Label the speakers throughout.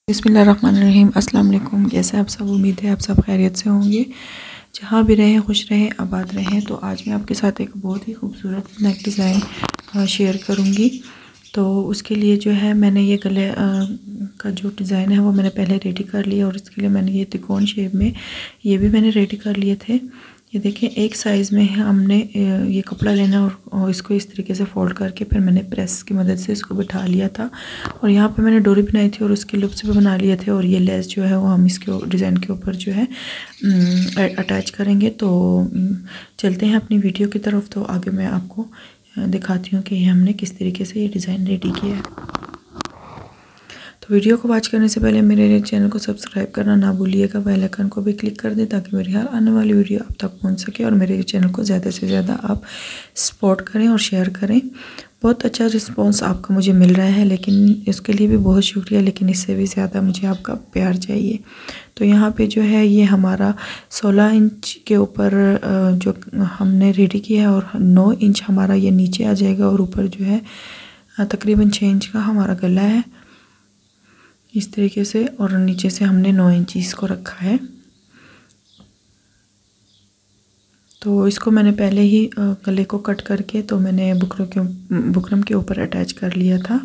Speaker 1: बिस्मिल्लाहिर्रहमानिर्रहीम। अस्सलाम वालेकुम। कैसे आप सब? उम्मीद है आप सब खैरियत से होंगे। जहाँ भी रहें खुश रहें आबाद रहें। तो आज मैं आपके साथ एक बहुत ही खूबसूरत नेक डिज़ाइन शेयर करूँगी। तो उसके लिए जो है मैंने ये गले का जो डिज़ाइन है वो मैंने पहले रेडी कर लिया और इसके लिए मैंने ये त्रिकोण शेप में ये भी मैंने रेडी कर लिए थे। ये देखें, एक साइज़ में हमने ये कपड़ा लेना और इसको इस तरीके से फ़ोल्ड करके फिर मैंने प्रेस की मदद से इसको बिठा लिया था। और यहाँ पे मैंने डोरी बनाई थी और उसके लूप्स भी बना लिए थे। और ये लेस जो है वो हम इसके डिज़ाइन के ऊपर जो है अटैच करेंगे। तो चलते हैं अपनी वीडियो की तरफ। तो आगे मैं आपको दिखाती हूँ कि ये हमने किस तरीके से ये डिज़ाइन रेडी किया है। तो वीडियो को वॉच करने से पहले मेरे चैनल को सब्सक्राइब करना ना भूलिएगा। बेल आइकन को भी क्लिक कर दें ताकि मेरी हर आने वाली वीडियो आप तक पहुंच सके और मेरे चैनल को ज़्यादा से ज़्यादा आप सपोर्ट करें और शेयर करें। बहुत अच्छा रिस्पांस आपका मुझे मिल रहा है, लेकिन इसके लिए भी बहुत शुक्रिया। लेकिन इससे भी ज़्यादा मुझे आपका प्यार चाहिए। तो यहाँ पे जो है ये हमारा 16 इंच के ऊपर जो हमने रेडी किया है और 9 इंच हमारा ये नीचे आ जाएगा और ऊपर जो है तकरीबन 6 इंच का हमारा गला है इस तरीके से। और नीचे से हमने 9 इंच इसको रखा है। तो इसको मैंने पहले ही गले को कट करके तो मैंने बुकरम के ऊपर अटैच कर लिया था।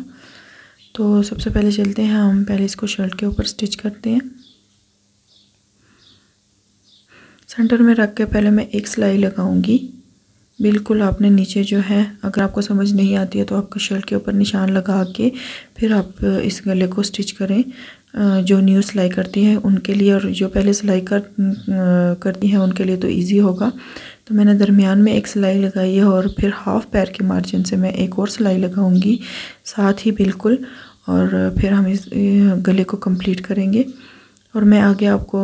Speaker 1: तो सबसे पहले चलते हैं, हम पहले इसको शर्ट के ऊपर स्टिच करते हैं। सेंटर में रख के पहले मैं एक सिलाई लगाऊंगी। बिल्कुल आपने नीचे जो है, अगर आपको समझ नहीं आती है तो आपको शर्ट के ऊपर निशान लगा के फिर आप इस गले को स्टिच करें। जो न्यू सिलाई करती हैं उनके लिए और जो पहले सिलाई करती हैं उनके लिए तो इजी होगा। तो मैंने दरमियान में एक सिलाई लगाई है और फिर हाफ पैर के मार्जिन से मैं एक और सिलाई लगाऊंगी साथ ही बिल्कुल। और फिर हम इस गले को कंप्लीट करेंगे। और मैं आगे आपको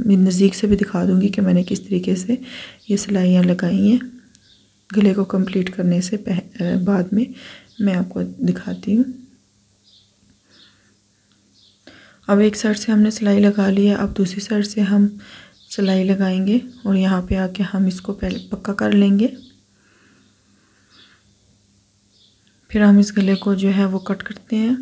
Speaker 1: नज़दीक से भी दिखा दूंगी कि मैंने किस तरीके से ये सिलाइयाँ लगाई हैं। गले को कंप्लीट करने से बाद में मैं आपको दिखाती हूँ। अब एक साइड से हमने सिलाई लगा ली है, अब दूसरी साइड से हम सिलाई लगाएंगे और यहाँ पे आके हम इसको पहले पक्का कर लेंगे। फिर हम इस गले को जो है वो कट करते हैं।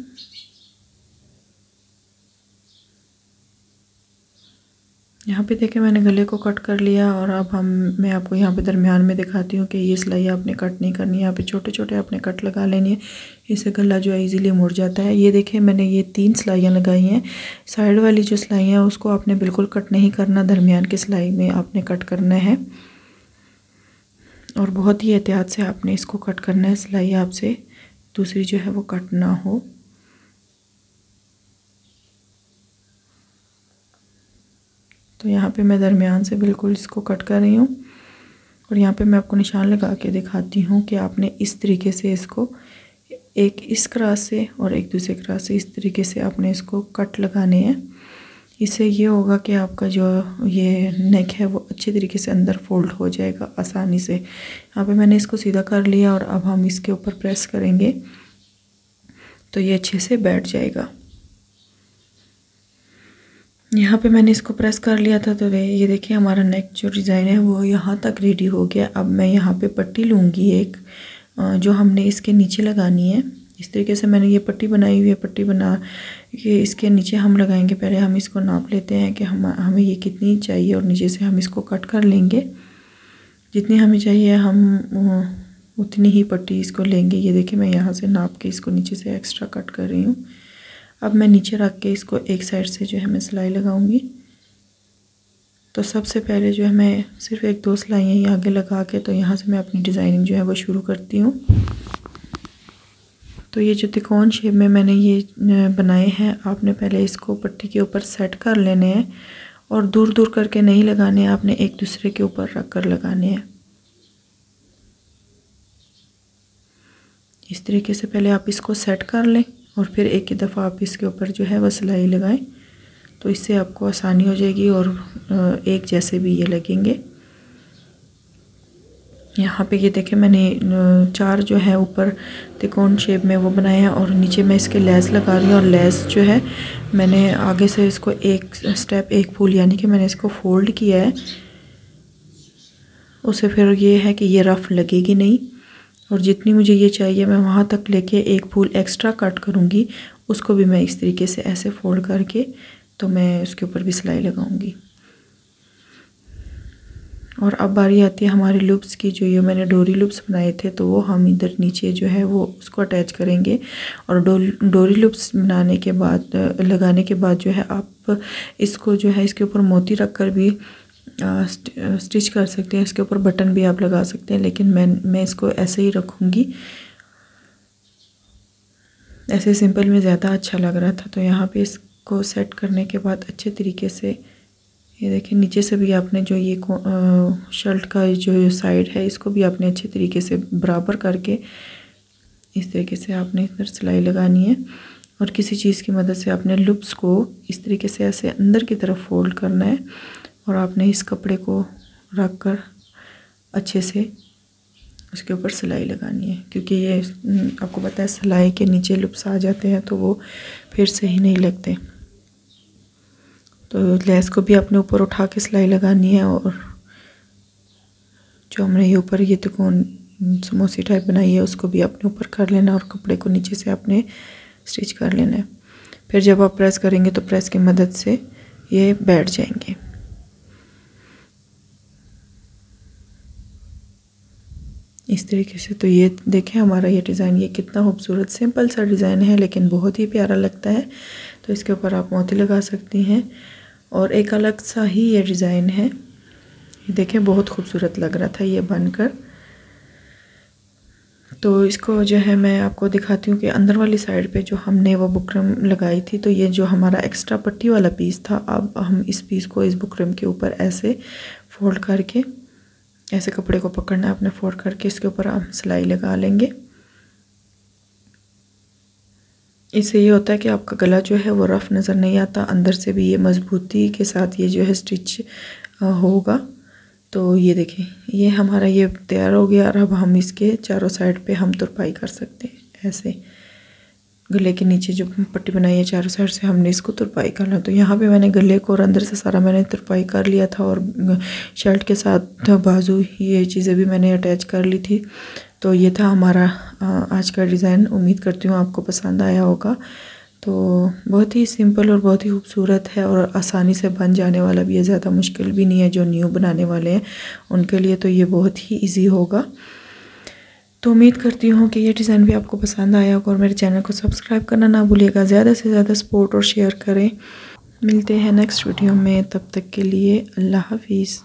Speaker 1: यहाँ पे देखें मैंने गले को कट कर लिया और अब मैं आपको यहाँ पे दरमियान में दिखाती हूँ कि ये सिलाई आपने कट नहीं करनी है। यहाँ पे छोटे छोटे आपने कट लगा लेनी है, इससे गला जो है इजीली मुड़ जाता है। ये देखें मैंने ये 3 सिलाइयाँ लगाई हैं। साइड वाली जो सिलाई है उसको आपने बिल्कुल कट नहीं करना, दरमियान की सिलाई में आपने कट करना है और बहुत ही एहतियात से आपने इसको कट करना है। सिलाई आपसे दूसरी जो है वो कट ना हो। तो यहाँ पे मैं दरमियान से बिल्कुल इसको कट कर रही हूँ और यहाँ पे मैं आपको निशान लगा के दिखाती हूँ कि आपने इस तरीके से इसको एक इस क्रॉस से और एक दूसरे क्रॉस से इस तरीके से आपने इसको कट लगाने हैं। इससे ये होगा कि आपका जो ये नेक है वो अच्छे तरीके से अंदर फोल्ड हो जाएगा आसानी से। यहाँ पे मैंने इसको सीधा कर लिया और अब हम इसके ऊपर प्रेस करेंगे तो ये अच्छे से बैठ जाएगा। यहाँ पे मैंने इसको प्रेस कर लिया था। तो ये देखिए हमारा नेक जो डिज़ाइन है वो यहाँ तक रेडी हो गया। अब मैं यहाँ पे पट्टी लूँगी एक जो हमने इसके नीचे लगानी है। इस तरीके से मैंने ये पट्टी बनाई हुई है। पट्टी बना के इसके नीचे हम लगाएंगे। पहले हम इसको नाप लेते हैं कि हमें ये कितनी चाहिए और नीचे से हम इसको कट कर लेंगे। जितनी हमें चाहिए हम उतनी ही पट्टी इसको लेंगे। ये देखिए मैं यहाँ से नाप के इसको नीचे से एक्स्ट्रा कट कर रही हूँ। अब मैं नीचे रख के इसको एक साइड से जो है मैं सिलाई लगाऊंगी। तो सबसे पहले जो है मैं सिर्फ 1-2 सिलाइयाँ ही आगे लगा के तो यहाँ से मैं अपनी डिज़ाइनिंग जो है वो शुरू करती हूँ। तो ये जो त्रिकोण शेप में मैंने ये बनाए हैं, आपने पहले इसको पट्टी के ऊपर सेट कर लेने हैं और दूर दूर करके नहीं लगाने हैं, आपने एक दूसरे के ऊपर रख कर लगाने हैं। इस तरीके से पहले आप इसको सेट कर लें और फिर एक ही दफ़ा आप इसके ऊपर जो है वह सिलाई लगाएं। तो इससे आपको आसानी हो जाएगी और एक जैसे भी ये लगेंगे। यहाँ पे ये देखें मैंने 4 जो है ऊपर त्रिकोण शेप में वो बनाए हैं और नीचे मैं इसके लेस लगा रही हूँ। और लेस जो है मैंने आगे से इसको एक स्टेप एक फूल यानी कि मैंने इसको फोल्ड किया है। उससे फिर ये है कि ये रफ़ लगेगी नहीं और जितनी मुझे ये चाहिए मैं वहाँ तक लेके एक फूल एक्स्ट्रा कट करूँगी उसको भी मैं इस तरीके से ऐसे फोल्ड करके तो मैं उसके ऊपर भी सिलाई लगाऊंगी। और अब बारी आती है हमारी लूप्स की। जो ये मैंने डोरी लूप्स बनाए थे तो वो हम इधर नीचे जो है वो उसको अटैच करेंगे। और डोरी लूप्स बनाने के बाद लगाने के बाद जो है आप इसको जो है इसके ऊपर मोती रख कर भी स्टिच कर सकते हैं। इसके ऊपर बटन भी आप लगा सकते हैं, लेकिन मैं इसको ऐसे ही रखूँगी। ऐसे सिंपल में ज़्यादा अच्छा लग रहा था। तो यहाँ पे इसको सेट करने के बाद अच्छे तरीके से ये देखिए नीचे से भी आपने जो ये शर्ट का जो साइड है इसको भी आपने अच्छे तरीके से बराबर करके इस तरीके से आपने इधर सिलाई लगानी है। और किसी चीज़ की मदद से आपने लूप्स को इस तरीके से ऐसे अंदर की तरफ फोल्ड करना है और आपने इस कपड़े को रख कर अच्छे से उसके ऊपर सिलाई लगानी है। क्योंकि ये आपको पता है सिलाई के नीचे लूप्स आ जाते हैं तो वो फिर सही नहीं लगते। तो लेस को भी अपने ऊपर उठा के सिलाई लगानी है। और जो हमने ये ऊपर ये तिकोन समोसी टाइप बनाई है उसको भी अपने ऊपर कर लेना और कपड़े को नीचे से आपने स्टिच कर लेना है। फिर जब आप प्रेस करेंगे तो प्रेस की मदद से ये बैठ जाएंगे। इस तरीके से। तो ये देखें हमारा ये डिज़ाइन ये कितना खूबसूरत सिंपल सा डिज़ाइन है लेकिन बहुत ही प्यारा लगता है। तो इसके ऊपर आप मोती लगा सकती हैं और एक अलग सा ही ये डिज़ाइन है। ये देखें बहुत खूबसूरत लग रहा था ये बनकर। तो इसको जो है मैं आपको दिखाती हूँ कि अंदर वाली साइड पे जो हमने वो बुकरम लगाई थी तो ये जो हमारा एक्स्ट्रा पट्टी वाला पीस था, अब हम इस पीस को इस बुकरम के ऊपर ऐसे फोल्ड करके ऐसे कपड़े को पकड़ना है अपने फोल्ड करके इसके ऊपर हम सिलाई लगा लेंगे। इससे ये होता है कि आपका गला जो है वो रफ़ नज़र नहीं आता, अंदर से भी ये मज़बूती के साथ ये जो है स्टिच होगा। तो ये देखें ये हमारा ये तैयार हो गया। और अब हम इसके चारों साइड पे हम तुरपाई कर सकते हैं। ऐसे गले के नीचे जो पट्टी बनाई है चारों साइड से हमने इसको तुरपाई करना। तो यहाँ पे मैंने गले को और अंदर से सारा मैंने तुरपाई कर लिया था और शर्ट के साथ बाजू ये चीज़ें भी मैंने अटैच कर ली थी। तो ये था हमारा आज का डिज़ाइन। उम्मीद करती हूँ आपको पसंद आया होगा। तो बहुत ही सिंपल और बहुत ही खूबसूरत है और आसानी से बन जाने वाला भी है, ज़्यादा मुश्किल भी नहीं है। जो न्यू बनाने वाले हैं उनके लिए तो ये बहुत ही ईजी होगा। तो उम्मीद करती हूँ कि ये डिज़ाइन भी आपको पसंद आया होगा और मेरे चैनल को सब्सक्राइब करना ना भूलिएगा। ज़्यादा से ज़्यादा सपोर्ट और शेयर करें। मिलते हैं नेक्स्ट वीडियो में, तब तक के लिए अल्लाह हाफिज़।